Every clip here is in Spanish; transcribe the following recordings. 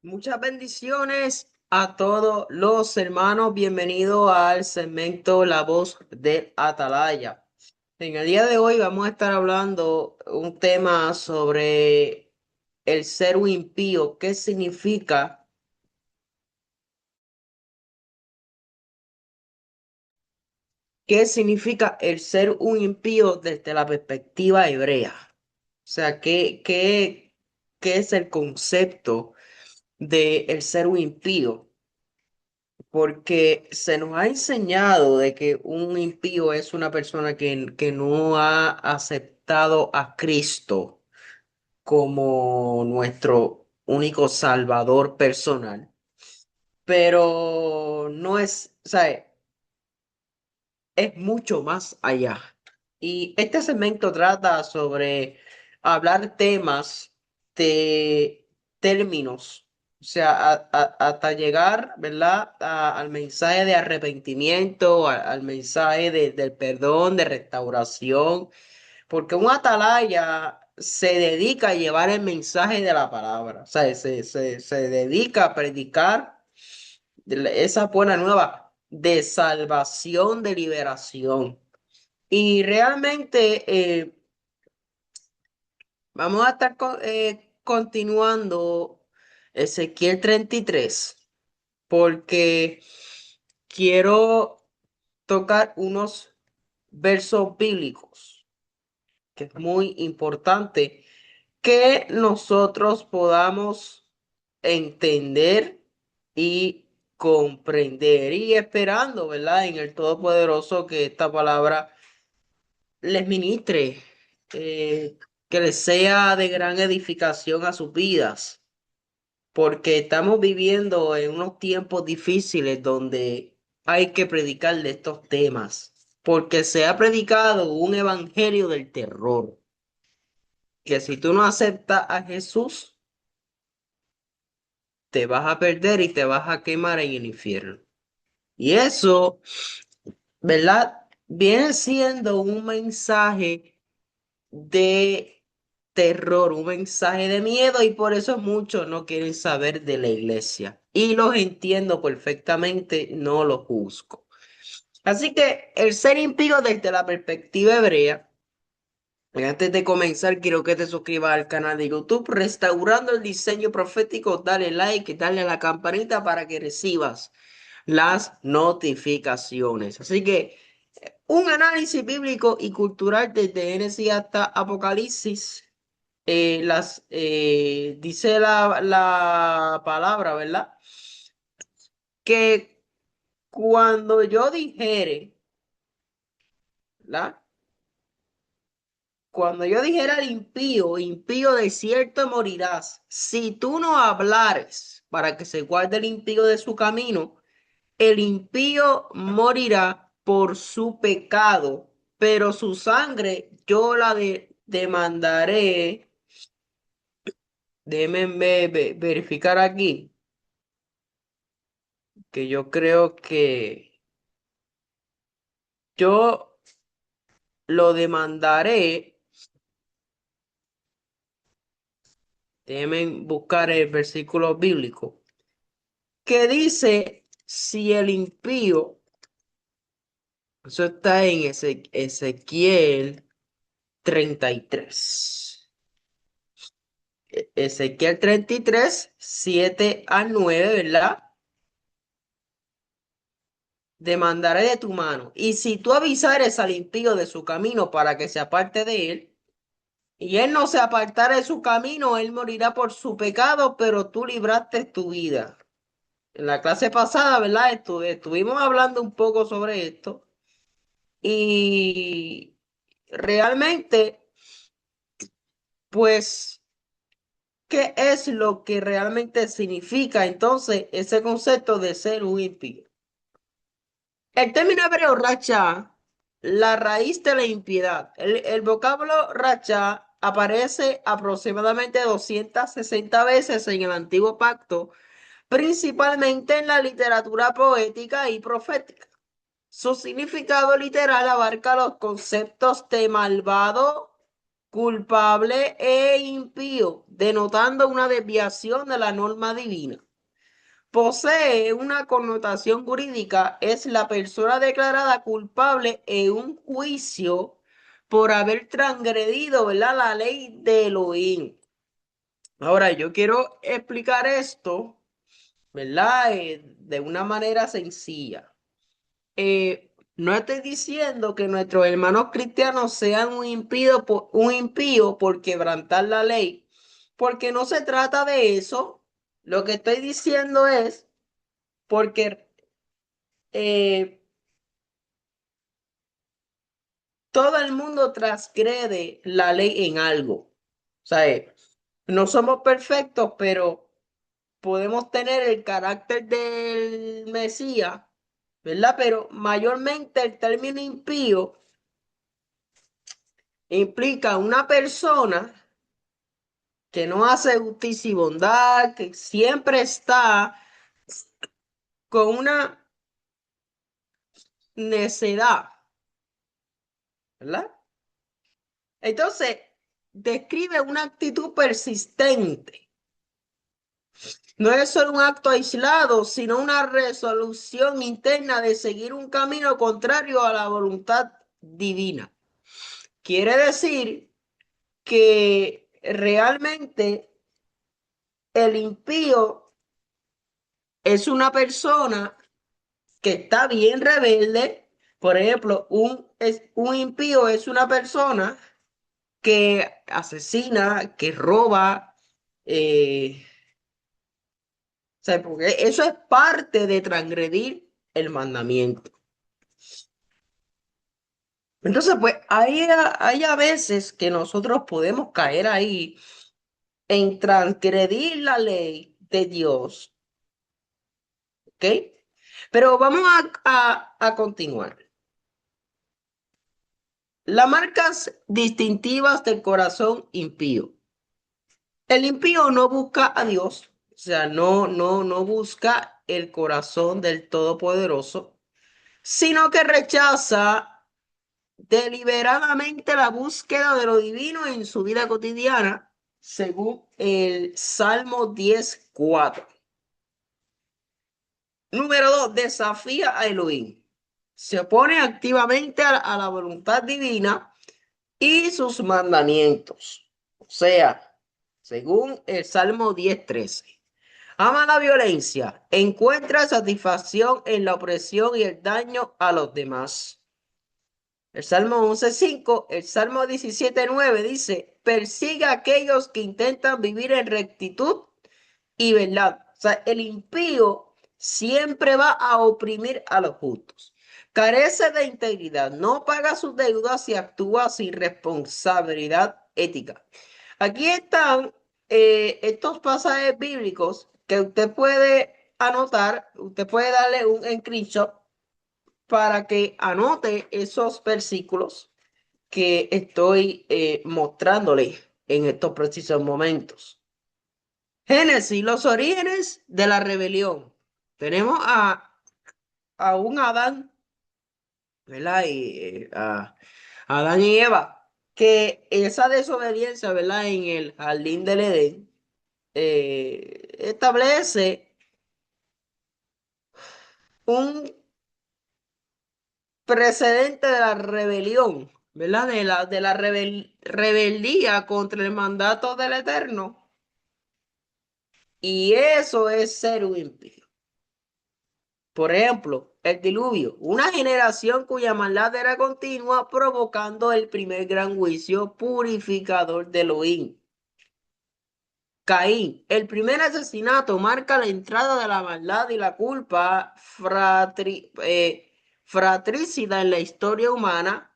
Muchas bendiciones a todos los hermanos. Bienvenido al segmento La Voz del Atalaya. En el día de hoy vamos a estar hablando un tema sobre el ser un impío. ¿Qué significa el ser un impío desde la perspectiva hebrea? O sea, ¿qué es el concepto de el ser un impío? Porque se nos ha enseñado de que un impío es una persona que no ha aceptado a Cristo como nuestro único salvador personal, pero no es, o sea, es mucho más allá. Y este segmento trata sobre hablar temas de términos, o sea, hasta llegar, ¿verdad? Al mensaje de arrepentimiento, al mensaje del perdón, de restauración, porque un atalaya se dedica a llevar el mensaje de la palabra, o sea, se dedica a predicar esa buena nueva de salvación, de liberación. Y realmente vamos a estar continuando Ezequiel 33 porque quiero tocar unos versos bíblicos que es muy importante que nosotros podamos entender y comprender y esperando, ¿verdad? En el Todopoderoso que esta palabra les ministre, eh, que les sea de gran edificación a sus vidas, porque estamos viviendo en unos tiempos difíciles donde hay que predicar de estos temas, porque se ha predicado un evangelio del terror, que si tú no aceptas a Jesús, te vas a perder y te vas a quemar en el infierno. Y eso, ¿verdad? Viene siendo un mensaje de terror, un mensaje de miedo y por eso muchos no quieren saber de la iglesia. Y los entiendo perfectamente, no los juzgo. Así que el ser impío desde la perspectiva hebrea, y antes de comenzar quiero que te suscribas al canal de YouTube Restaurando el Diseño Profético, dale like, dale a la campanita para que recibas las notificaciones. Así que un análisis bíblico y cultural desde Génesis hasta Apocalipsis. Dice la palabra, ¿verdad? Que cuando yo dijere, ¿verdad? Cuando yo dijera al impío, impío de cierto morirás, si tú no hablares para que se guarde el impío de su camino, el impío morirá por su pecado, pero su sangre yo la demandaré. Déjenme verificar aquí, que yo creo que yo lo demandaré. Déjenme buscar el versículo bíblico que dice, si el impío, eso está en Ezequiel 33. Ezequiel 33, 7 al 9, ¿verdad? Demandaré de tu mano. Y si tú avisares al impío de su camino para que se aparte de él, y él no se apartara de su camino, él morirá por su pecado, pero tú libraste tu vida. En la clase pasada, ¿verdad? Estuvimos hablando un poco sobre esto y realmente, pues, ¿qué es lo que realmente significa entonces ese concepto de ser un impío? El término hebreo racha, la raíz de la impiedad. El vocablo racha aparece aproximadamente 260 veces en el Antiguo Pacto, principalmente en la literatura poética y profética. Su significado literal abarca los conceptos de malvado, culpable e impío, denotando una desviación de la norma divina. Posee una connotación jurídica, es la persona declarada culpable en un juicio por haber transgredido, ¿verdad?, la ley de Elohim. Ahora, yo quiero explicar esto, ¿verdad?, de una manera sencilla. No estoy diciendo que nuestros hermanos cristianos sean un impío por quebrantar la ley, porque no se trata de eso. Lo que estoy diciendo es porque eh, todo el mundo transgrede la ley en algo. O sea, no somos perfectos, pero podemos tener el carácter del Mesías, ¿verdad? Pero mayormente el término impío implica una persona que no hace justicia y bondad, que siempre está con una necedad, ¿verdad? Entonces, describe una actitud persistente. No es solo un acto aislado, sino una resolución interna de seguir un camino contrario a la voluntad divina. Quiere decir que realmente el impío es una persona que está bien rebelde. Por ejemplo, un impío es una persona que asesina, que roba, o sea, porque eso es parte de transgredir el mandamiento. Entonces, pues hay a veces que nosotros podemos caer ahí en transgredir la ley de Dios, ¿ok? Pero vamos a continuar. Las marcas distintivas del corazón impío. El impío no busca a Dios, o sea, no busca el corazón del Todopoderoso, sino que rechaza deliberadamente la búsqueda de lo divino en su vida cotidiana, según el Salmo 10:4. Número 2, desafía a Elohim. Se opone activamente a la voluntad divina y sus mandamientos. O sea, según el Salmo 10:13. Ama la violencia, encuentra satisfacción en la opresión y el daño a los demás. El Salmo 11:5, el Salmo 17:9 dice, persigue a aquellos que intentan vivir en rectitud y verdad. O sea, el impío siempre va a oprimir a los justos. Carece de integridad, no paga sus deudas y actúa sin responsabilidad ética. Aquí están estos pasajes bíblicos que usted puede anotar, usted puede darle un screenshot para que anote esos versículos que estoy mostrándole en estos precisos momentos. Génesis, los orígenes de la rebelión. Tenemos a un Adán, ¿verdad? A Adán y Eva, que esa desobediencia, ¿verdad? En el jardín del Edén, establece un precedente de la rebelión, ¿verdad? De la rebeldía contra el mandato del Eterno. Y eso es ser un impío. Por ejemplo, el diluvio, una generación cuya maldad era continua, provocando el primer gran juicio purificador de Elohim. Caín, el primer asesinato marca la entrada de la maldad y la culpa fratricida en la historia humana.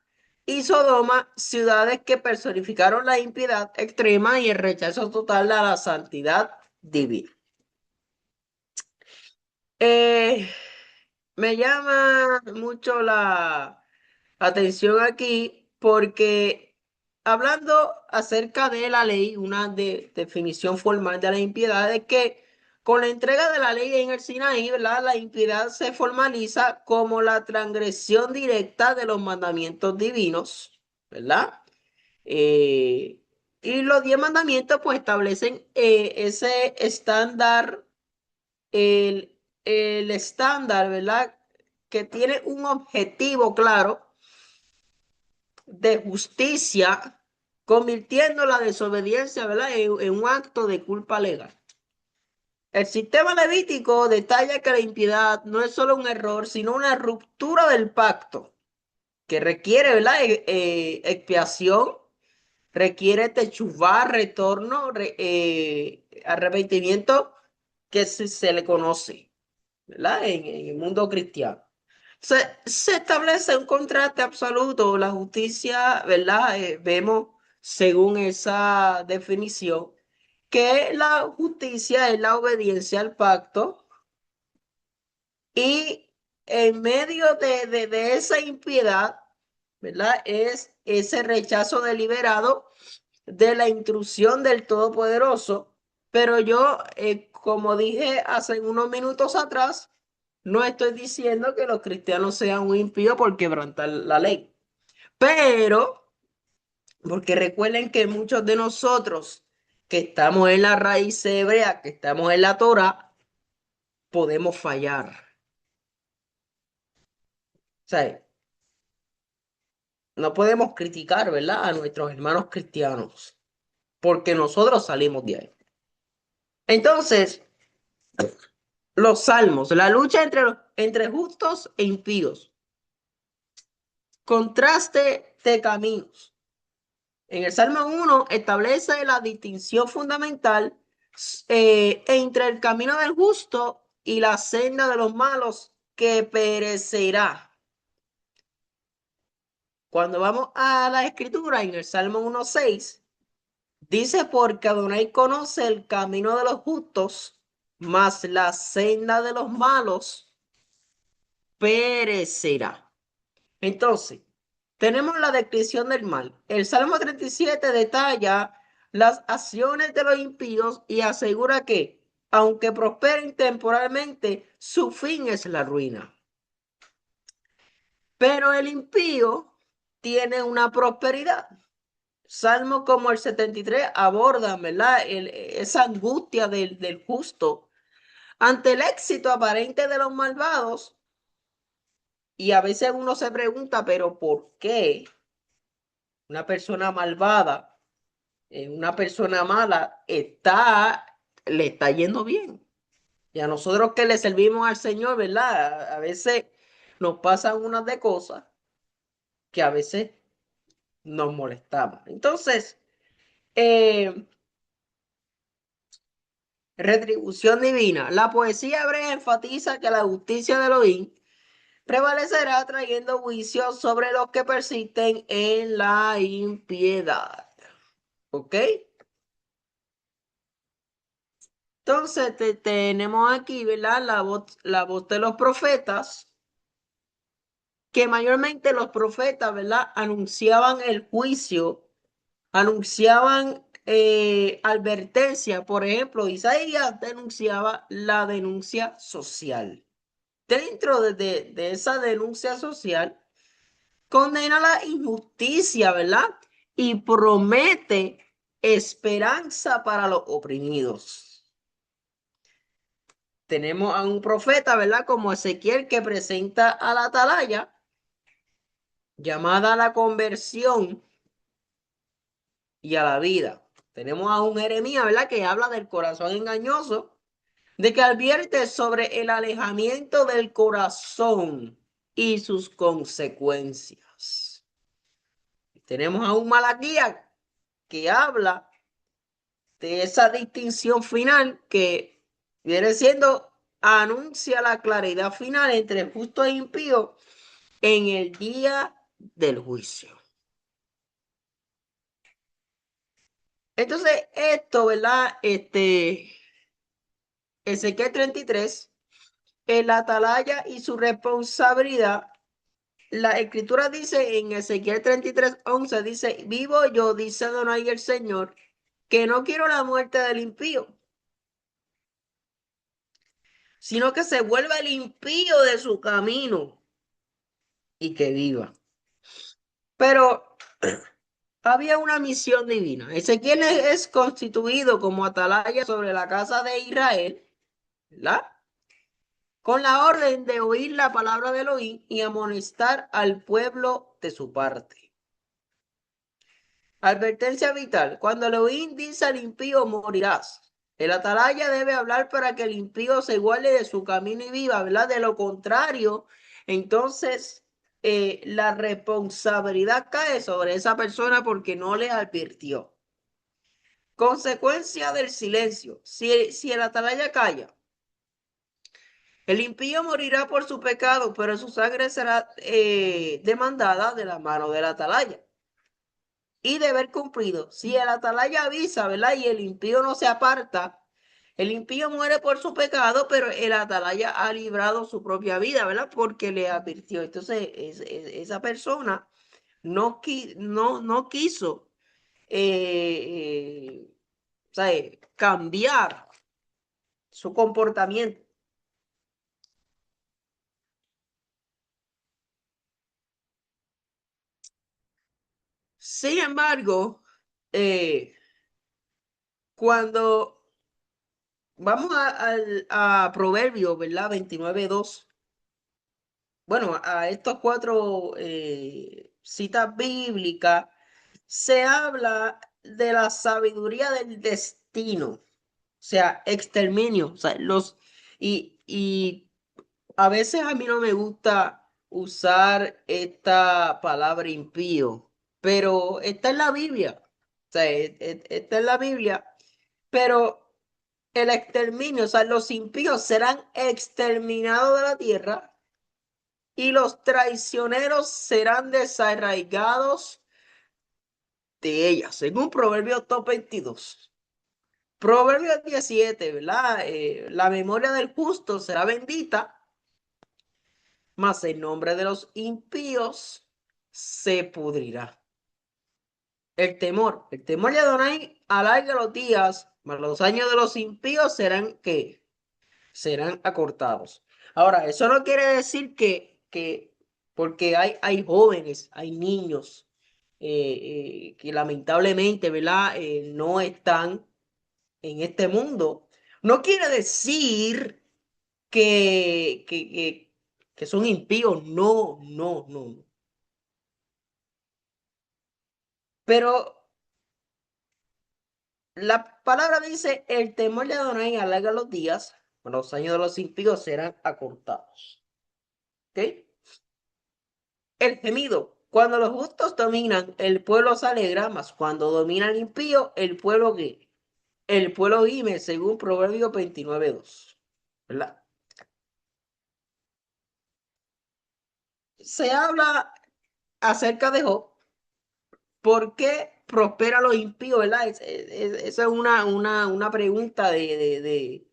Y Sodoma, ciudades que personificaron la impiedad extrema y el rechazo total a la santidad divina. Eh, Me llama mucho la atención aquí porque hablando acerca de la ley, una definición formal de la impiedad es que con la entrega de la ley en el Sinaí, ¿verdad? La impiedad se formaliza como la transgresión directa de los mandamientos divinos, ¿verdad? Eh, y los 10 mandamientos pues establecen ese estándar, el estándar, ¿verdad? Que tiene un objetivo claro de justicia, convirtiendo la desobediencia, ¿verdad? En un acto de culpa legal. El sistema levítico detalla que la impiedad no es solo un error, sino una ruptura del pacto que requiere, ¿verdad? Expiación, requiere techuvá, retorno, arrepentimiento que se le conoce, ¿verdad? En el mundo cristiano. Se establece un contraste absoluto, la justicia, ¿verdad? Vemos según esa definición que la justicia es la obediencia al pacto y en medio de esa impiedad, ¿verdad? Es ese rechazo deliberado de la intrusión del Todopoderoso. Pero yo, como dije hace unos minutos atrás, no estoy diciendo que los cristianos sean un impío por quebrantar la ley. Pero, porque recuerden que muchos de nosotros que estamos en la raíz hebrea, que estamos en la Torah, podemos fallar. O sea, no podemos criticar, ¿verdad? A nuestros hermanos cristianos, porque nosotros salimos de ahí. Entonces, los salmos, la lucha entre justos e impíos, contraste de caminos. En el Salmo 1 establece la distinción fundamental entre el camino del justo y la senda de los malos que perecerá. Cuando vamos a la escritura, en el Salmo 1:6, dice, porque Adonai conoce el camino de los justos, mas la senda de los malos perecerá. Entonces, tenemos la descripción del mal. El Salmo 37 detalla las acciones de los impíos y asegura que, aunque prosperen temporalmente, su fin es la ruina. Pero el impío tiene una prosperidad. Salmos como el 73 abordan, ¿verdad? Esa angustia del justo ante el éxito aparente de los malvados. Y a veces uno se pregunta, pero ¿por qué una persona malvada, una persona mala, le está yendo bien? Y a nosotros que le servimos al Señor, ¿verdad? A veces nos pasan unas de cosas que a veces nos molestamos. Entonces, eh, retribución divina. La poesía hebrea enfatiza que la justicia de Elohim prevalecerá trayendo juicio sobre los que persisten en la impiedad. ¿Ok? Entonces tenemos aquí, ¿verdad? La voz de los profetas, que mayormente los profetas, ¿verdad? Anunciaban el juicio, anunciaban advertencia. Por ejemplo, Isaías denunciaba la denuncia social. Dentro de esa denuncia social, condena la injusticia, ¿verdad? Y promete esperanza para los oprimidos. Tenemos a un profeta, ¿verdad? Como Ezequiel, que presenta a la atalaya llamada a la conversión y a la vida. Tenemos a un Jeremías, ¿verdad? Que habla del corazón engañoso, de que advierte sobre el alejamiento del corazón y sus consecuencias. Tenemos a un Malaquías que habla de esa distinción final que viene siendo, anuncia la claridad final entre justo e impío en el día del juicio. Entonces, esto, ¿verdad? Ezequiel 33, el atalaya y su responsabilidad. La escritura dice en Ezequiel 33:11, dice, vivo yo, dice Adonai el Señor, que no quiero la muerte del impío, sino que se vuelva el impío de su camino y que viva. Pero había una misión divina. Ezequiel es constituido como atalaya sobre la casa de Israel, ¿verdad? Con la orden de oír la palabra de Elohim y amonestar al pueblo de su parte. Advertencia vital. Cuando Elohim dice al impío morirás. El atalaya debe hablar para que el impío se guarde de su camino y viva, ¿verdad? De lo contrario, entonces la responsabilidad cae sobre esa persona porque no le advirtió. Consecuencia del silencio. Si el atalaya calla, el impío morirá por su pecado, pero su sangre será demandada de la mano del atalaya y deber cumplido. Si el atalaya avisa, ¿verdad? Y el impío no se aparta, el impío muere por su pecado, pero el atalaya ha librado su propia vida, ¿verdad? Porque le advirtió. Entonces, esa persona no quiso o sea, cambiar su comportamiento. Sin embargo, eh, cuando vamos a Proverbios, ¿verdad? 29:2. Bueno, a estos cuatro citas bíblicas, se habla de la sabiduría del destino, o sea, exterminio, o sea, y a veces a mí no me gusta usar esta palabra impío, pero está en la Biblia, o sea, está en la Biblia, pero el exterminio, o sea, los impíos serán exterminados de la tierra y los traicioneros serán desarraigados de ella, según Proverbios top 22. Proverbios 17, ¿verdad? La memoria del justo será bendita, mas el nombre de los impíos se pudrirá. El temor de Adonai alarga los días, mas los años de los impíos serán ¿qué? Serán acortados. Ahora, eso no quiere decir que porque hay jóvenes, hay niños que lamentablemente, ¿verdad? No están en este mundo. No quiere decir que, que, que, que son impíos, no, no, no. Pero la palabra dice, el temor de Adonai alarga los días, pero los años de los impíos serán acortados. ¿Ok? El gemido. Cuando los justos dominan, el pueblo se alegra, mas cuando domina el impío, el pueblo ¿qué? El pueblo gime, según Proverbios 29:2. ¿Verdad? Se habla acerca de Job. ¿Por qué prospera los impíos? ¿Verdad? Esa es una pregunta de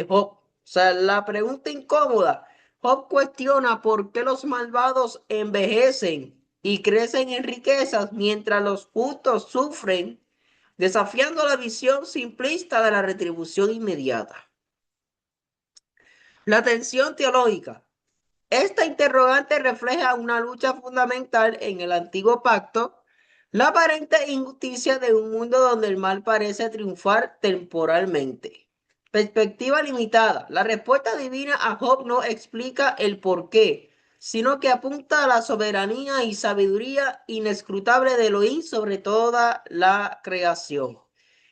Job. O sea, la pregunta incómoda. Job cuestiona por qué los malvados envejecen y crecen en riquezas mientras los justos sufren, desafiando la visión simplista de la retribución inmediata. La tensión teológica. Esta interrogante refleja una lucha fundamental en el antiguo pacto, la aparente injusticia de un mundo donde el mal parece triunfar temporalmente. Perspectiva limitada. La respuesta divina a Job no explica el porqué, sino que apunta a la soberanía y sabiduría inescrutable de Elohim sobre toda la creación.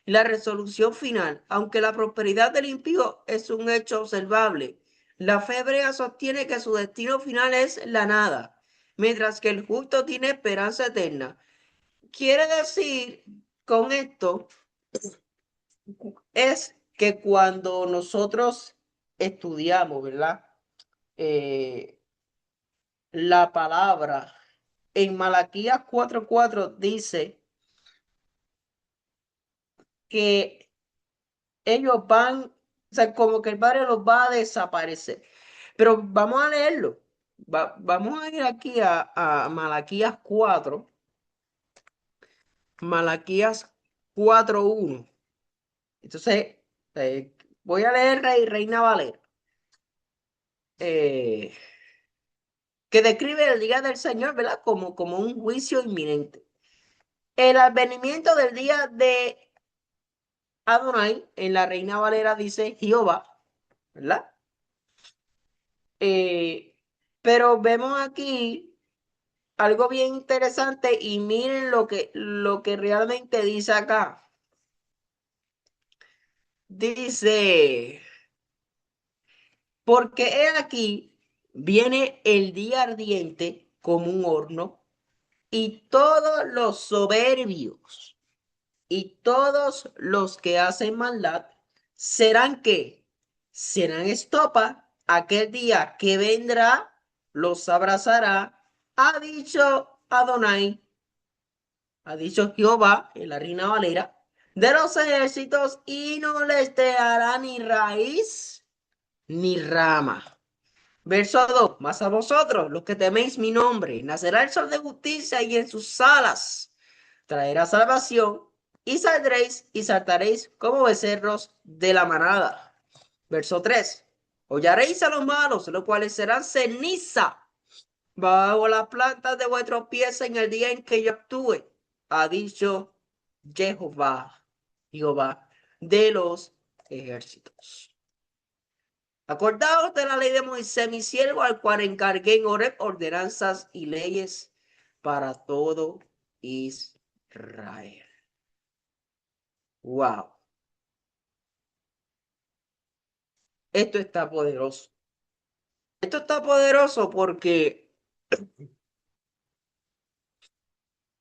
La resolución final. Aunque la prosperidad del impío es un hecho observable, la fe hebrea sostiene que su destino final es la nada, mientras que el justo tiene esperanza eterna. Quiere decir con esto es que cuando nosotros estudiamos, ¿verdad? Eh, la palabra en Malaquías 4:4 dice que ellos van, o sea, como que el Padre los va a desaparecer. Pero vamos a leerlo. Vamos a ir aquí a Malaquías 4, Malaquías 4:1. Entonces, voy a leer Reina Valera, eh, que describe el día del Señor, ¿verdad? Como un juicio inminente. El advenimiento del día de Adonai en la Reina Valera dice Jehová, ¿verdad? Eh, pero vemos aquí algo bien interesante y miren lo que realmente dice acá. Dice, porque he aquí, viene el día ardiente como un horno, y todos los soberbios y todos los que hacen maldad serán que serán estopa. Aquel día que vendrá los abrazará, ha dicho Adonai, ha dicho Jehová en la Reina Valera de los ejércitos, y no les dejará ni raíz ni rama. Verso 2. Mas a vosotros, los que teméis mi nombre, nacerá el sol de justicia, y en sus alas traerá salvación, y saldréis y saltaréis como becerros de la manada. Verso 3. Hollaréis a los malos, los cuales serán ceniza bajo las plantas de vuestros pies en el día en que yo actúe, ha dicho Jehová, Jehová de los ejércitos. Acordaos de la ley de Moisés, mi siervo, al cual encargué en Horeb ordenanzas y leyes para todo Israel. Wow, esto está poderoso. Esto está poderoso porque,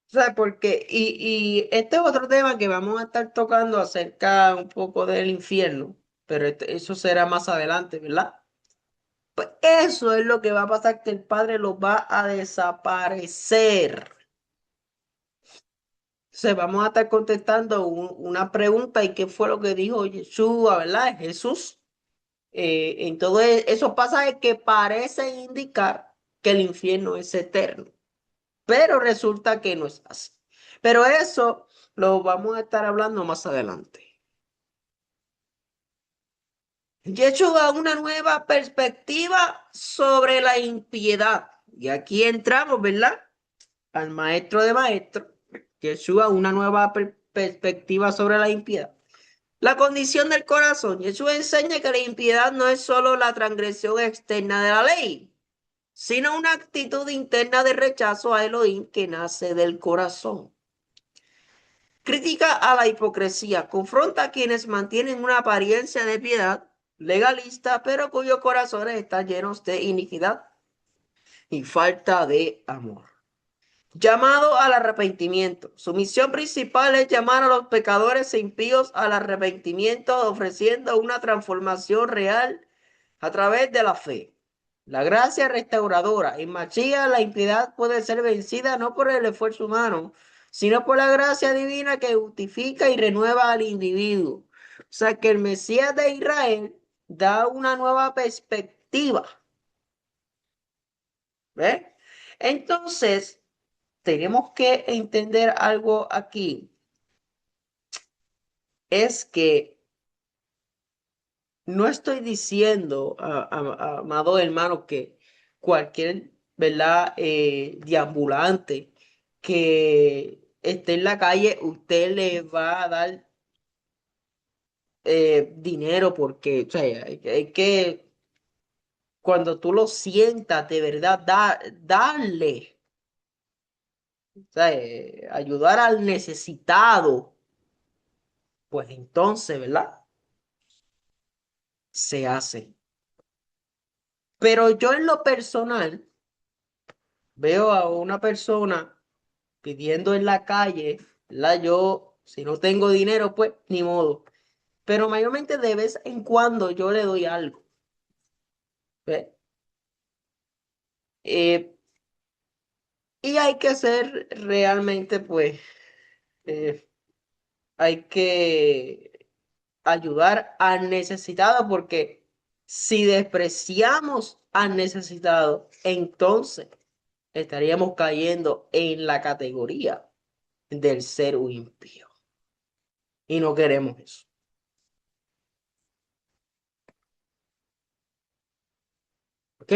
¿sabes? Porque, y este es otro tema que vamos a estar tocando acerca un poco del infierno, pero eso será más adelante, ¿verdad? Pues eso es lo que va a pasar, que el Padre los va a desaparecer. Entonces vamos a estar contestando una pregunta: ¿y qué fue lo que dijo Yeshua, verdad? Jesús. En todo esos pasajes que parecen indicar que el infierno es eterno, pero resulta que no es así. Pero eso lo vamos a estar hablando más adelante. Yeshua, una nueva perspectiva sobre la impiedad. Y aquí entramos, ¿verdad? Al maestro de maestros. Yeshua, una nueva perspectiva sobre la impiedad. La condición del corazón. Jesús enseña que la impiedad no es solo la transgresión externa de la ley, sino una actitud interna de rechazo a Elohim que nace del corazón. Critica a la hipocresía, confronta a quienes mantienen una apariencia de piedad legalista, pero cuyos corazones están llenos de iniquidad y falta de amor. Llamado al arrepentimiento. Su misión principal es llamar a los pecadores e impíos al arrepentimiento, ofreciendo una transformación real a través de la fe. La gracia restauradora. En Mashiach la impiedad puede ser vencida no por el esfuerzo humano, sino por la gracia divina que justifica y renueva al individuo. O sea que el Mesías de Israel da una nueva perspectiva. ¿Ves? Entonces, tenemos que entender algo aquí. Es que no estoy diciendo, amado hermano, que cualquier, ¿verdad? Deambulante que esté en la calle, usted le va a dar dinero, porque, o sea, hay que, cuando tú lo sientas, de verdad, darle, o sea, ayudar al necesitado, pues entonces, ¿verdad? Se hace. Pero yo en lo personal veo a una persona pidiendo en la calle, ¿verdad? Yo, si no tengo dinero, pues ni modo. Pero mayormente de vez en cuando yo le doy algo. ¿Ve? Eh, y hay que ser realmente, pues, eh, hay que ayudar al necesitado, porque si despreciamos al necesitado, entonces estaríamos cayendo en la categoría del ser un impío. Y no queremos eso. ¿Ok?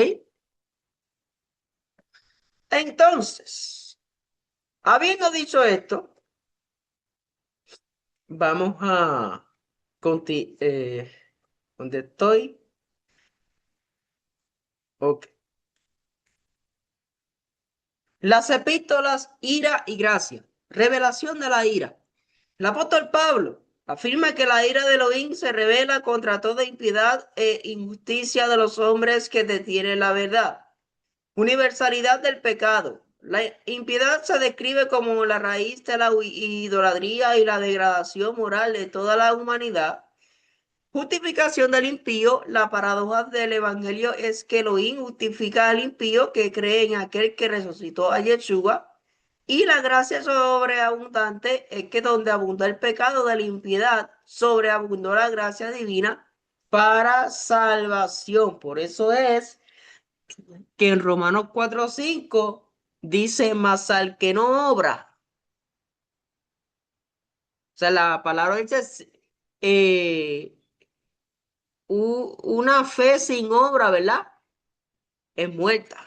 Entonces, habiendo dicho esto, Vamos a... ¿dónde estoy? Ok. Las epístolas, ira y gracia. Revelación de la ira. El apóstol Pablo afirma que la ira de Elohim se revela contra toda impiedad e injusticia de los hombres que detienen la verdad. Universalidad del pecado. La impiedad se describe como la raíz de la idolatría y la degradación moral de toda la humanidad. Justificación del impío. La paradoja del evangelio es que Elohim justifica al impío que cree en aquel que resucitó a Yeshua. Y la gracia sobreabundante es que donde abundó el pecado de la impiedad, sobreabundó la gracia divina para salvación. Por eso es que en Romanos 4:5 dice, más al que no obra. O sea, la palabra dice eh, una fe sin obra, ¿verdad? Es muerta.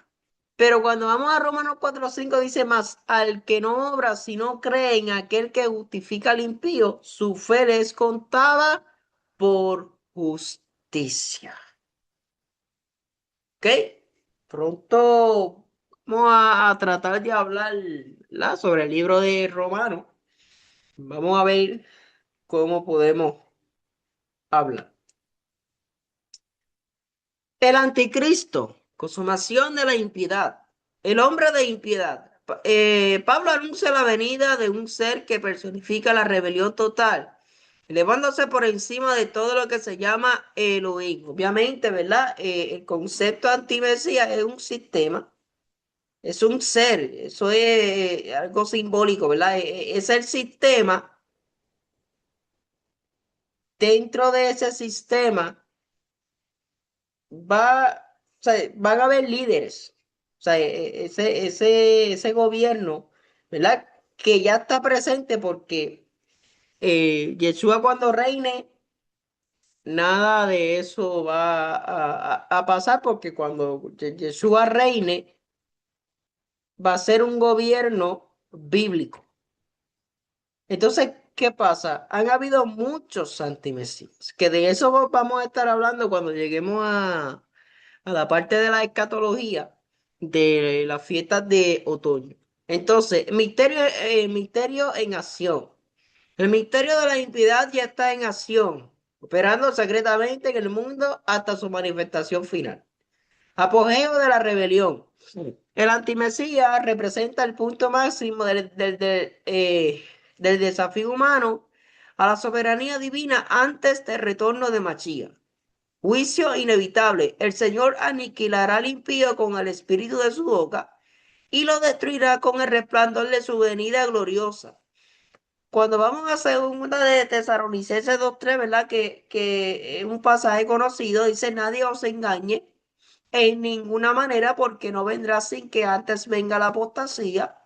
Pero cuando vamos a Romanos 4:5 dice, más al que no obra, si no cree en aquel que justifica al impío, su fe le es contada por justicia. ¿Ok? Pronto vamos a tratar de hablar sobre el libro de Romanos. Vamos a ver cómo podemos hablar. El anticristo, consumación de la impiedad, el hombre de impiedad. Pablo anuncia la venida de un ser que personifica la rebelión total, elevándose por encima de todo lo que se llama Elohim. Obviamente, ¿verdad? El concepto antimesías es un sistema, es un ser, eso es algo simbólico, ¿verdad? Es el sistema. Dentro de ese sistema o sea, van a haber líderes, o sea, ese gobierno, ¿verdad? Que ya está presente porque Yeshua cuando reine, nada de eso va a pasar porque cuando Yeshua reine, va a ser un gobierno bíblico. Entonces, ¿qué pasa? Han habido muchos antimesías, que de eso vamos a estar hablando cuando lleguemos a la parte de la escatología de las fiestas de otoño. Entonces, misterio en acción. El misterio de la impiedad ya está en acción, operando secretamente en el mundo hasta su manifestación final. Apogeo de la rebelión. El antimesías representa el punto máximo del desafío humano a la soberanía divina antes del retorno de Machía. Juicio inevitable. El Señor aniquilará al impío con el espíritu de su boca y lo destruirá con el resplandor de su venida gloriosa. Cuando vamos a segunda de Tesalonicenses 2:3, ¿verdad? Que es un pasaje conocido, dice, nadie os engañe en ninguna manera porque no vendrá sin que antes venga la apostasía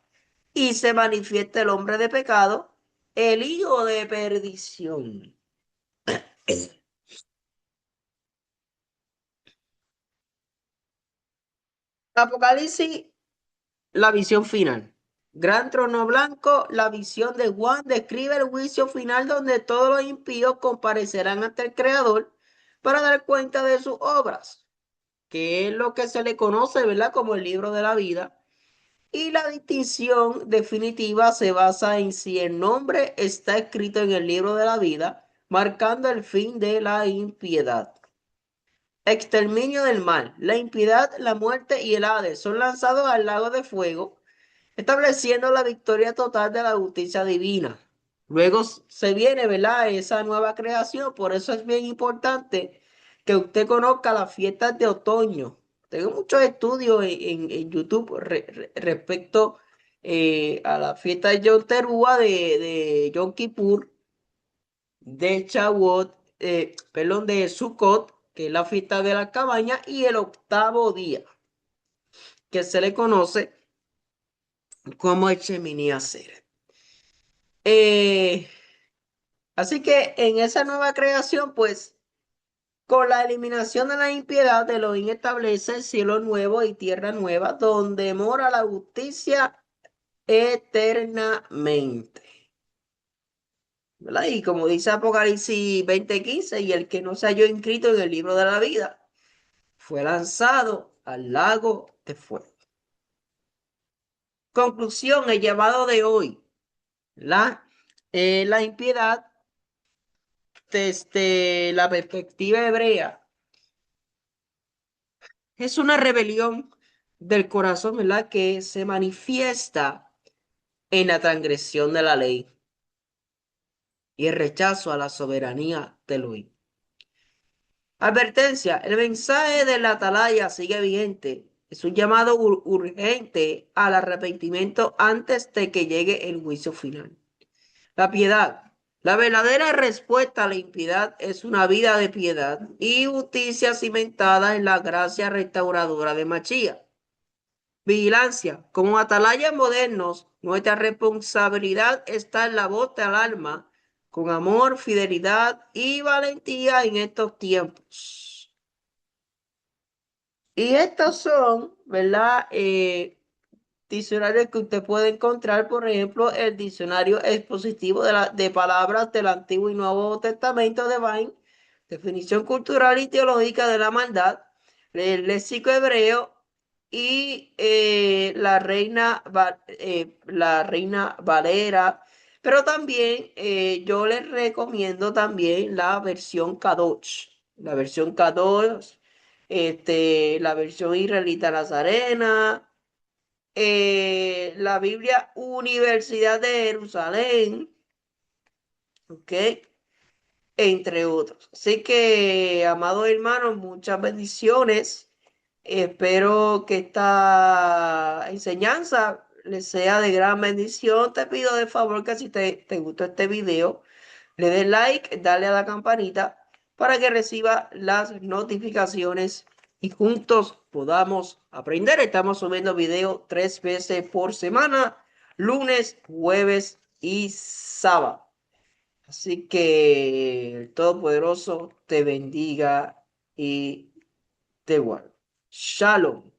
y se manifieste el hombre de pecado, el hijo de perdición. Apocalipsis, la visión final. Gran trono blanco, la visión de Juan describe el juicio final donde todos los impíos comparecerán ante el Creador para dar cuenta de sus obras, que es lo que se le conoce, ¿verdad? Como el libro de la vida. Y la distinción definitiva se basa en si el nombre está escrito en el libro de la vida, marcando el fin de la impiedad. Exterminio del mal. La impiedad, la muerte y el Hades son lanzados al lago de fuego, estableciendo la victoria total de la justicia divina. Luego se viene, ¿verdad? Esa nueva creación. Por eso es bien importante que usted conozca las fiestas de otoño. Tengo muchos estudios en YouTube respecto a la fiesta de Yom Teruah, de Yom Kippur, de Shavuot, perdón, de Sukkot, que es la fiesta de la cabaña, y el octavo día, que se le conoce como el Shemini Atzeret. Eh, Así que en esa nueva creación, pues, con la eliminación de la impiedad, Elohim establece el cielo nuevo y tierra nueva, donde mora la justicia eternamente. ¿verdad? Y como dice Apocalipsis 20:15, y el que no se halló inscrito en el libro de la vida fue lanzado al lago de fuego. Conclusión, el llamado de hoy, la impiedad desde la perspectiva hebrea es una rebelión del corazón, ¿verdad? Que se manifiesta en la transgresión de la ley y el rechazo a la soberanía de Elohim. Advertencia, el mensaje de la atalaya sigue vigente. Es un llamado urgente al arrepentimiento antes de que llegue el juicio final. La piedad. La verdadera respuesta a la impiedad es una vida de piedad y justicia cimentada en la gracia restauradora de Machía. Vigilancia. Como atalayas modernos, nuestra responsabilidad está en la voz del alma, con amor, fidelidad y valentía en estos tiempos. Y estos son, ¿verdad? Diccionarios que usted puede encontrar, por ejemplo, el diccionario expositivo de palabras del Antiguo y Nuevo Testamento de Vine, definición cultural y teológica de la maldad, el léxico hebreo y la Reina Valera, pero también yo les recomiendo también la versión Kadosh, la versión israelita Nazarena, la Biblia Universidad de Jerusalén, ¿ok? Entre otros. Así que, amados hermanos, muchas bendiciones. Espero que esta enseñanza les sea de gran bendición. Te pido de favor que si te gustó este video, le des like, dale a la campanita para que reciba las notificaciones y juntos podamos aprender. Estamos subiendo video 3 veces por semana, lunes, jueves y sábado. Así que el Todopoderoso te bendiga y te guarde. Shalom.